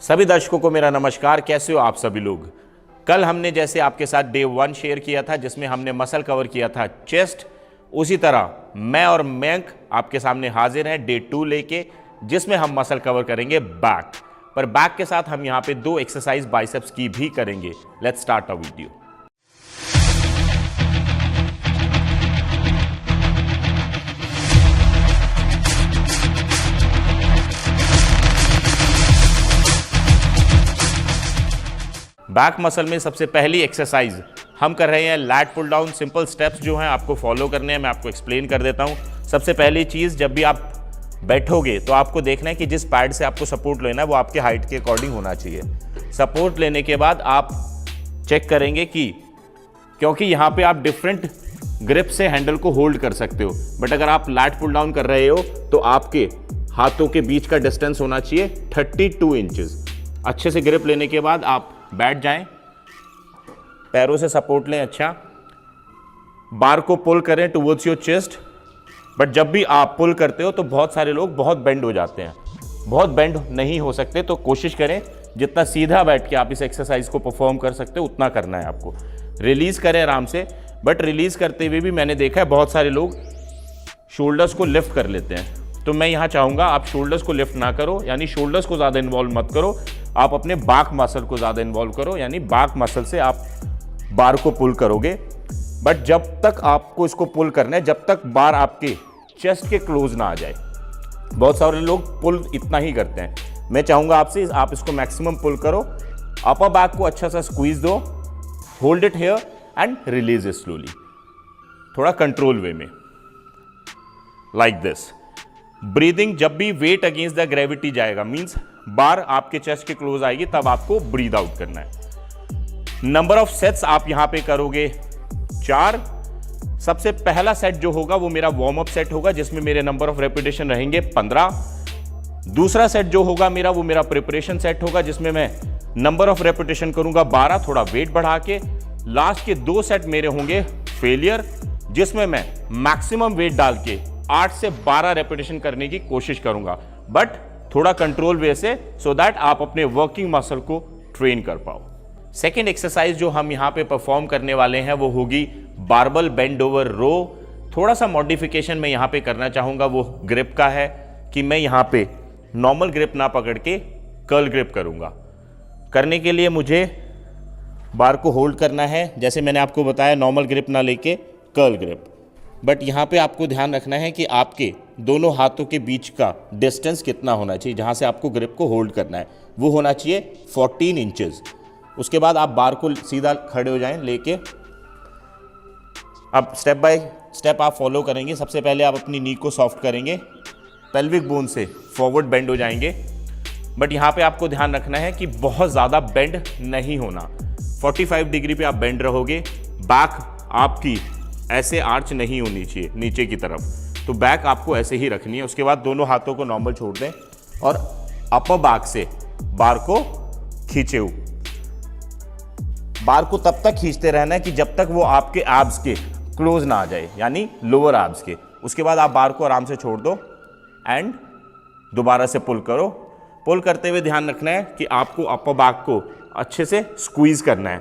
सभी दर्शकों को मेरा नमस्कार। कैसे हो आप सभी लोग। कल हमने जैसे आपके साथ डे 1 शेयर किया था जिसमें हमने मसल कवर किया था चेस्ट, उसी तरह मैं और मयंक आपके सामने हाजिर हैं डे 2 लेके, जिसमें हम मसल कवर करेंगे बैक। पर बैक के साथ हम यहाँ पे 2 एक्सरसाइज बाइसेप्स की भी करेंगे। Let's start a video. Back muscle में सबसे पहली एक्सरसाइज हम कर रहे हैं lat pull down. Simple steps जो हैं आपको फॉलो करने हैं, मैं आपको एक्सप्लेन कर देता हूं। सबसे पहली चीज़, जब भी आप बैठोगे तो आपको देखना है कि जिस पैड से आपको सपोर्ट लेना है वो आपके हाइट के अकॉर्डिंग होना चाहिए। सपोर्ट लेने के बाद आप चेक करेंगे कि, क्योंकि यहाँ पे आप डिफरेंट ग्रिप से हैंडल को होल्ड कर सकते हो, बट अगर आप लैट पुल डाउन कर रहे हो तो आपके हाथों के बीच का डिस्टेंस होना चाहिए 32 इंचेस। अच्छे से ग्रिप लेने के बाद आप बैठ जाएं, पैरों से सपोर्ट लें। अच्छा, बार को पुल करें टुवर्ड्स योर चेस्ट। बट जब भी आप पुल करते हो तो बहुत सारे लोग बहुत बेंड हो जाते हैं। बहुत बेंड नहीं हो सकते, तो कोशिश करें जितना सीधा बैठ के आप इस एक्सरसाइज को परफॉर्म कर सकते हो उतना करना है आपको। रिलीज करें आराम से, बट रिलीज करते हुए भी मैंने देखा है बहुत सारे लोग शोल्डर्स को लिफ्ट कर लेते हैं। तो मैं यहाँ चाहूँगा आप शोल्डर्स को लिफ्ट ना करो, यानी शोल्डर्स को ज़्यादा इन्वॉल्व मत करो। आप अपने बैक मसल को ज़्यादा इन्वॉल्व करो, यानी बैक मसल से आप बार को पुल करोगे। बट जब तक आपको इसको पुल करना है, जब तक बार आपके चेस्ट के क्लोज ना आ जाए। बहुत सारे लोग पुल इतना ही करते हैं। मैं चाहूँगा आपसे आप इसको मैक्सिमम पुल करो। अपर बैक को अच्छा सा स्क्वीज दो, hold it here and release it slowly, थोड़ा कंट्रोल वे में, लाइक दिस। ब्रीदिंग, जब भी वेट अगेंस्ट द ग्रेविटी जाएगा, मींस बार आपके चेस्ट के क्लोज आएगी, तब आपको ब्रीद आउट करना है। नंबर ऑफ सेट्स आप यहां पे करोगे 4। सबसे पहला सेट जो होगा वो मेरा वार्म अप सेट होगा, जिसमें मेरे नंबर ऑफ रेपिटेशन रहेंगे 15। दूसरा सेट जो होगा मेरा, वो मेरा प्रिपरेशन सेट होगा, जिसमें मैं नंबर ऑफ रेपिटेशन करूंगा 12, थोड़ा वेट बढ़ा के। लास्ट के 2 सेट मेरे होंगे फेलियर, जिसमें मैं मैक्सिमम वेट डाल के 8 से 12 रेपिटेशन करने की कोशिश करूंगा, बट थोड़ा कंट्रोल वे से, सो दैट आप अपने वर्किंग मसल को ट्रेन कर पाओ। सेकेंड एक्सरसाइज जो हम यहाँ पे परफॉर्म करने वाले हैं वो होगी बारबल बेंड ओवर रो। थोड़ा सा मॉडिफिकेशन मैं यहाँ पे करना चाहूँगा, वो ग्रिप का है कि मैं यहाँ पे नॉर्मल ग्रिप ना पकड़ के कर्ल ग्रिप करूँगा। करने के लिए मुझे बार को होल्ड करना है, जैसे मैंने आपको बताया, नॉर्मल ग्रिप ना लेके कर्ल ग्रिप। बट यहाँ पे आपको ध्यान रखना है कि आपके दोनों हाथों के बीच का डिस्टेंस कितना होना चाहिए, जहाँ से आपको ग्रिप को होल्ड करना है वो होना चाहिए 14 इंचेस। उसके बाद आप बार को सीधा खड़े हो जाएं लेके। अब स्टेप बाय स्टेप आप फॉलो करेंगे। सबसे पहले आप अपनी नी को सॉफ्ट करेंगे, पेल्विक बोन से फॉरवर्ड बेंड हो जाएंगे। बट यहाँ पे आपको ध्यान रखना है कि बहुत ज़्यादा बेंड नहीं होना। 45 डिग्री पे आप बेंड रहोगे। बैक आपकी ऐसे आर्च नहीं होनी चाहिए नीचे की तरफ, तो बैक आपको ऐसे ही रखनी है। उसके बाद दोनों हाथों को नॉर्मल छोड़ दें और अपर बैक से बार को खींचे हुए। बार को तब तक खींचते रहना है कि जब तक वो आपके एब्स के क्लोज ना आ जाए, यानी लोअर एब्स के। उसके बाद आप बार को आराम से छोड़ दो एंड दोबारा से पुल करो। पुल करते हुए ध्यान रखना है कि आपको अपर बैक को अच्छे से स्क्वीज करना है,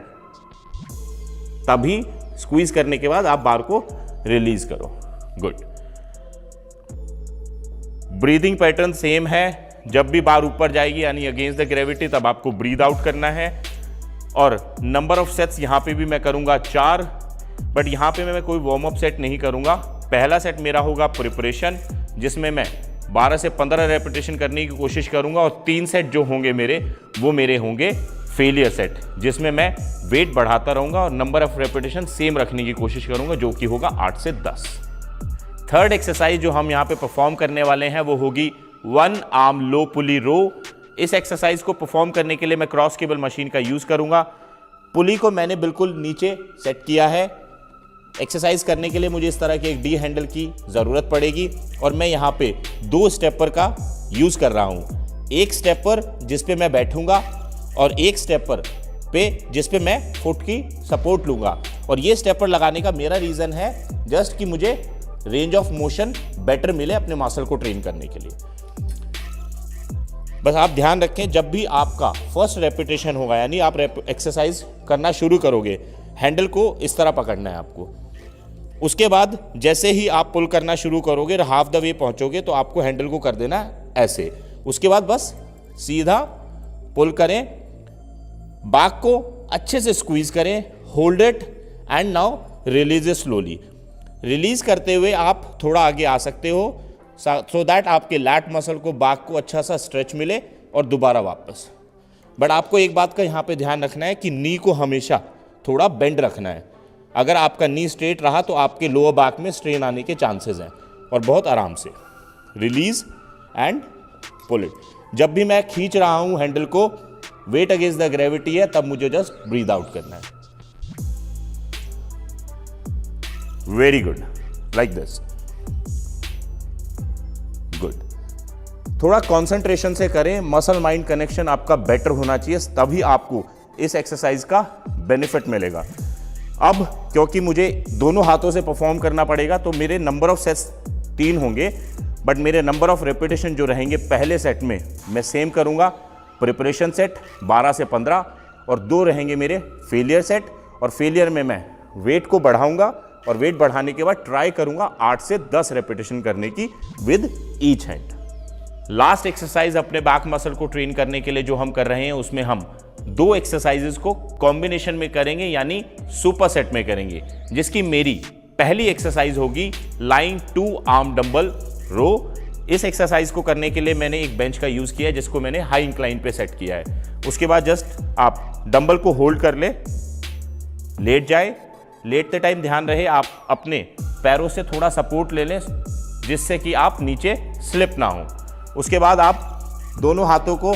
तभी स्क्वीज करने के बाद आप बार को रिलीज करो। गुड। ब्रीदिंग पैटर्न सेम है। जब भी बार ऊपर जाएगी यानी अगेंस्ट द ग्रेविटी, तब आपको ब्रीद आउट करना है। और नंबर ऑफ सेट्स यहां पे भी मैं करूंगा 4, बट यहां पे मैं कोई वार्म अप सेट नहीं करूंगा। पहला सेट मेरा होगा प्रिपरेशन, जिसमें मैं 12 से 15 रेपिटेशन करने की कोशिश करूंगा। और 3 सेट जो होंगे मेरे, वो मेरे होंगे फेलियर सेट, जिसमें मैं वेट बढ़ाता रहूंगा और नंबर ऑफ रेपिटेशन सेम रखने की कोशिश करूंगा, जो कि होगा 8 से 10। थर्ड एक्सरसाइज जो हम यहाँ पे परफॉर्म करने वाले हैं वो होगी 1 आर्म लो पुली रो। इस एक्सरसाइज को परफॉर्म करने के लिए मैं क्रॉस केबल मशीन का यूज करूंगा। पुली को मैंने बिल्कुल नीचे सेट किया है। एक्सरसाइज करने के लिए मुझे इस तरह के एक डी हैंडल की जरूरत पड़ेगी, और मैं यहाँ पे 2 स्टेपर का यूज कर रहा हूँ। एक स्टेपर जिस पे मैं बैठूंगा और एक स्टेपर पे जिस पे मैं फुट की सपोर्ट लूंगा। और ये स्टेपर लगाने का मेरा रीजन है जस्ट कि मुझे रेंज ऑफ मोशन बेटर मिले अपने मसल को ट्रेन करने के लिए। बस आप ध्यान रखें, जब भी आपका फर्स्ट रेपिटेशन होगा, यानी आप एक्सरसाइज करना शुरू करोगे, हैंडल को इस तरह पकड़ना है आपको। उसके बाद जैसे ही आप पुल करना शुरू करोगे, हाफ द वे पहुंचोगे, तो आपको हैंडल को कर देना ऐसे। उसके बाद बस सीधा पुल करें, बैक को अच्छे से स्क्वीज करें, hold it and now release it slowly. Release करते हुए आप थोड़ा आगे आ सकते हो, सो दैट आपके लैट मसल को, बैक को अच्छा सा स्ट्रेच मिले और दोबारा वापस। बट आपको एक बात का यहाँ पे ध्यान रखना है कि नी को हमेशा थोड़ा बेंड रखना है। अगर आपका नी स्ट्रेट रहा तो आपके लोअर बैक में स्ट्रेन आने के चांसेस हैं। और बहुत आराम से रिलीज एंड पुल इट। जब भी मैं खींच रहा हूं हैंडल को, वेट अगेंस्ट द ग्रेविटी है, तब मुझे जस्ट ब्रीथ आउट करना है। Very good, like this, good. थोड़ा कंसंट्रेशन से करें, मसल माइंड कनेक्शन आपका बेटर होना चाहिए, तभी आपको इस एक्सरसाइज का बेनिफिट मिलेगा। अब क्योंकि मुझे दोनों हाथों से परफॉर्म करना पड़ेगा, तो मेरे नंबर ऑफ सेट्स 3 होंगे, बट मेरे नंबर ऑफ रेपिटेशन जो रहेंगे पहले सेट में मैं सेम करूंगा। प्रिपरेशन सेट 12 से 15 और 2 रहेंगे मेरे फेलियर सेट। और फेलियर में मैं वेट को बढ़ाऊंगा और वेट बढ़ाने के बाद ट्राई करूंगा 8 से 10 रेपिटेशन करने की with each hand. Last exercise अपने बैक मसल को ट्रेन करने के लिए जो हम कर रहे हैं, उसमें हम 2 एक्सरसाइजेस को कॉम्बिनेशन में करेंगे, यानी सुपर सेट में करेंगे, जिसकी मेरी पहली एक्सरसाइज होगी लाइंग 2 आर्म डंबल रो। इस एक्सरसाइज को करने के लिए मैंने एक बेंच का यूज किया है, जिसको मैंने हाई इंक्लाइन पे सेट किया है। उसके बाद जस्ट आप डंबल को होल्ड कर ले, लेट जाए। लेटते टाइम ध्यान रहे आप अपने पैरों से थोड़ा सपोर्ट ले लें, जिससे कि आप नीचे स्लिप ना हो। उसके बाद आप दोनों हाथों को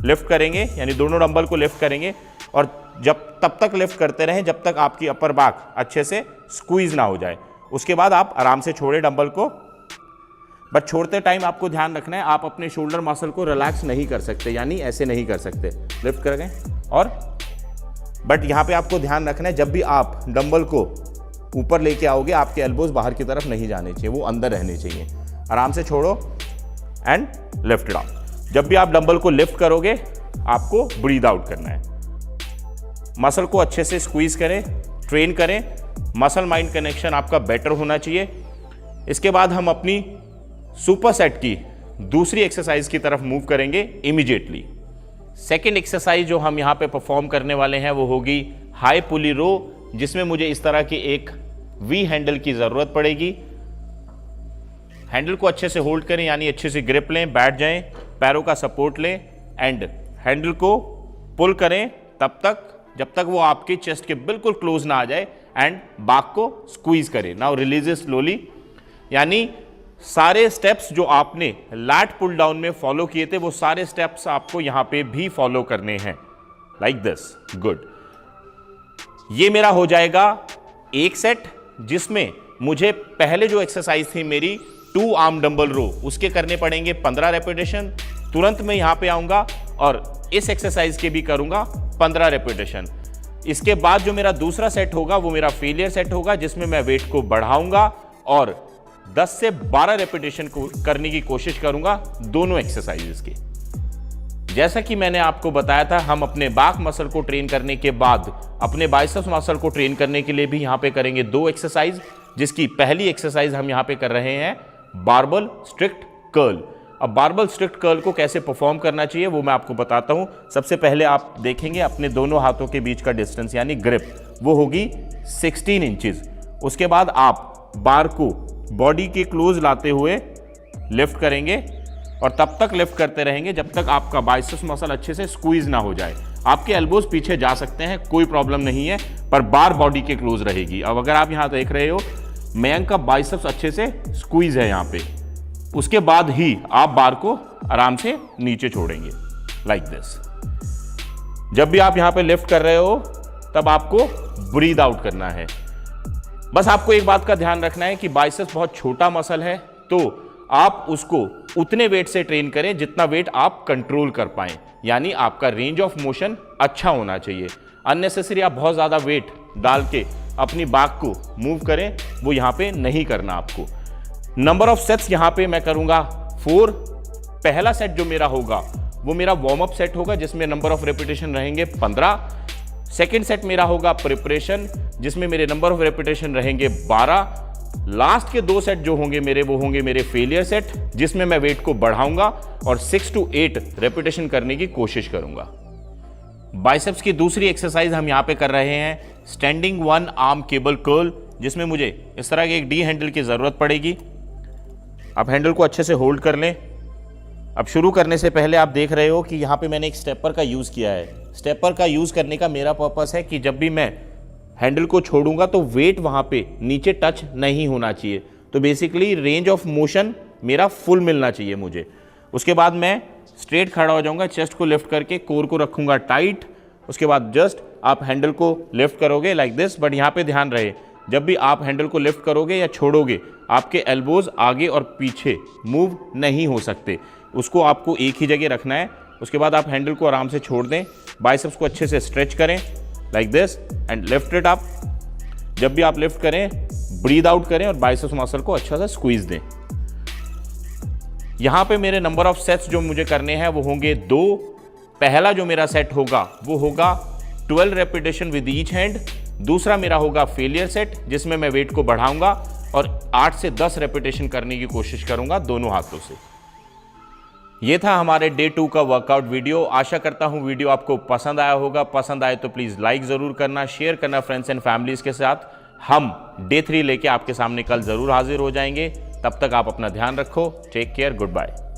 लिफ्ट करेंगे, यानी दोनों डंबल को लिफ्ट करेंगे, और तब तक लिफ्ट करते रहें जब तक आपकी अपर बैक अच्छे से स्क्वीज ना हो जाए। उसके बाद आप आराम से छोड़ें डंबल को, बट छोड़ते टाइम आपको ध्यान रखना है आप अपने शोल्डर मसल को रिलैक्स नहीं कर सकते, यानी ऐसे नहीं कर सकते। लिफ्ट कर गए, और बट यहाँ पे आपको ध्यान रखना है जब भी आप डंबल को ऊपर लेके आओगे, आपके एल्बोज बाहर की तरफ नहीं जाने चाहिए, वो अंदर रहने चाहिए। आराम से छोड़ो एंड लिफ्ट इट आउट। जब भी आप डंबल को लिफ्ट करोगे, आपको ब्रीथ आउट करना है। मसल को अच्छे से स्क्वीज करें, ट्रेन करें, मसल माइंड कनेक्शन आपका बेटर होना चाहिए। इसके बाद हम अपनी सुपर सेट की दूसरी एक्सरसाइज की तरफ मूव करेंगे इमीडिएटली। सेकेंड एक्सरसाइज जो हम यहाँ पे परफॉर्म करने वाले हैं वो होगी हाई पुली रो, जिसमें मुझे इस तरह की एक वी हैंडल की जरूरत पड़ेगी। हैंडल को अच्छे से होल्ड करें, यानी अच्छे से ग्रिप लें, बैठ जाएं, पैरों का सपोर्ट लें एंड हैंडल को पुल करें तब तक जब तक वो आपके चेस्ट के बिल्कुल क्लोज ना आ जाए, एंड बैक को स्क्वीज करें। नाउ रिलीज स्लोली, यानी सारे स्टेप्स जो आपने लैट पुल डाउन में फॉलो किए थे, वो सारे स्टेप्स आपको यहां पे भी फॉलो करने हैं, लाइक दिस। गुड। ये मेरा हो जाएगा एक सेट, जिसमें मुझे पहले जो एक्सरसाइज थी मेरी 2 आर्म डंबल रो, उसके करने पड़ेंगे 15 रेपिटेशन। तुरंत मैं यहां पे आऊंगा और इस एक्सरसाइज के भी करूंगा 15 रेपिटेशन। इसके बाद जो मेरा दूसरा सेट होगा वो मेरा फेलियर सेट होगा, जिसमें मैं वेट को बढ़ाऊंगा और 10 से 12 रेपिटेशन को करने की कोशिश करूंगा दोनों एक्सरसाइजेस के। जैसा कि मैंने आपको बताया था, हम अपने बैक मसल को ट्रेन करने के बाद अपने बाइसेप्स मसल को ट्रेन करने के लिए भी यहां पे करेंगे 2 एक्सरसाइज, जिसकी पहली एक्सरसाइज हम यहां पे कर रहे हैं बारबल स्ट्रिक्ट कर्ल। अब बारबल स्ट्रिक्ट कर्ल को कैसे परफॉर्म करना चाहिए वो मैं आपको बताता हूं। सबसे पहले आप देखेंगे अपने दोनों हाथों के बीच का डिस्टेंस, यानी ग्रिप, वो होगी 16 इंचेस। उसके बाद आप बार को बॉडी के क्लोज लाते हुए लिफ्ट करेंगे और तब तक लिफ्ट करते रहेंगे जब तक आपका बाइसेप्स मसल अच्छे से स्क्वीज ना हो जाए। आपके एल्बोज पीछे जा सकते हैं, कोई प्रॉब्लम नहीं है, पर बार बॉडी के क्लोज रहेगी। अब अगर आप यहां देख रहे हो, मयंक का बाइसेप्स अच्छे से स्क्वीज है यहां पे। उसके बाद ही आप बार को आराम से नीचे छोड़ेंगे, लाइक दिस। जब भी आप यहां पे लिफ्ट कर रहे हो, तब आपको ब्रीथ आउट करना है। बस आपको एक बात का ध्यान रखना है कि बाइसेप्स बहुत छोटा मसल है, तो आप उसको उतने वेट से ट्रेन करें जितना वेट आप कंट्रोल कर पाएं, यानी आपका रेंज ऑफ मोशन अच्छा होना चाहिए। अननेसेसरी आप बहुत ज़्यादा वेट डाल के अपनी बैक को मूव करें, वो यहाँ पे नहीं करना आपको। नंबर ऑफ सेट्स यहाँ पे मैं करूँगा 4। पहला सेट जो मेरा होगा वो मेरा वार्म अप सेट होगा जिसमें नंबर ऑफ रेपिटेशन रहेंगे 15। सेकेंड सेट मेरा होगा प्रिपरेशन जिसमें मेरे नंबर ऑफ रेपिटेशन रहेंगे 12। लास्ट के 2 सेट जो होंगे मेरे, वो होंगे मेरे फेलियर सेट जिसमें मैं वेट को बढ़ाऊंगा और 6 to 8 रेपिटेशन करने की कोशिश करूंगा। बाइसेप्स की दूसरी एक्सरसाइज हम यहां पे कर रहे हैं स्टैंडिंग 1 आर्म केबल कर्ल, जिसमें मुझे इस तरह के एक डी हैंडल की जरूरत पड़ेगी। आप हैंडल को अच्छे से होल्ड कर लें। अब शुरू करने से पहले आप देख रहे हो कि यहां पे मैंने एक स्टेपर का यूज किया है। स्टेपर का यूज करने का मेरा पर्पस है कि जब भी मैं हैंडल को छोड़ूंगा तो वेट वहां पे नीचे टच नहीं होना चाहिए। तो बेसिकली रेंज ऑफ मोशन मेरा फुल मिलना चाहिए मुझे। उसके बाद मैं स्ट्रेट खड़ा हो जाऊंगा, चेस्ट को लिफ्ट करके कोर को रखूंगा टाइट। उसके बाद जस्ट आप हैंडल को लिफ्ट करोगे लाइक दिस। बट यहाँ पे ध्यान रहे, जब भी आप हैंडल को लिफ्ट करोगे या छोड़ोगे, आपके एल्बोज आगे और पीछे मूव नहीं हो सकते। उसको आपको एक ही जगह रखना है। उसके बाद आप हैंडल को आराम से छोड़ दें, बाइसेप्स को अच्छे से स्ट्रेच करें like this and lift it up. जब भी आप लिफ्ट करें, ब्रीद आउट करें और बाइसेप्स मसल को अच्छा सा स्क्वीज दें। यहां पे मेरे नंबर ऑफ सेट्स जो मुझे करने हैं वो होंगे 2। पहला जो मेरा सेट होगा वो होगा 12 रेपिटेशन विद ईच हैंड। दूसरा मेरा होगा फेलियर सेट जिसमें मैं वेट को बढ़ाऊंगा और 8 से 10 रेपिटेशन करने की कोशिश करूंगा दोनों हाथों से। ये था हमारे डे 2 का वर्कआउट वीडियो। आशा करता हूं वीडियो आपको पसंद आया होगा। पसंद आए तो प्लीज़ लाइक ज़रूर करना, शेयर करना फ्रेंड्स एंड फैमिलीज़ के साथ। हम डे 3 लेके आपके सामने कल ज़रूर हाजिर हो जाएंगे। तब तक आप अपना ध्यान रखो। Take care, good bye.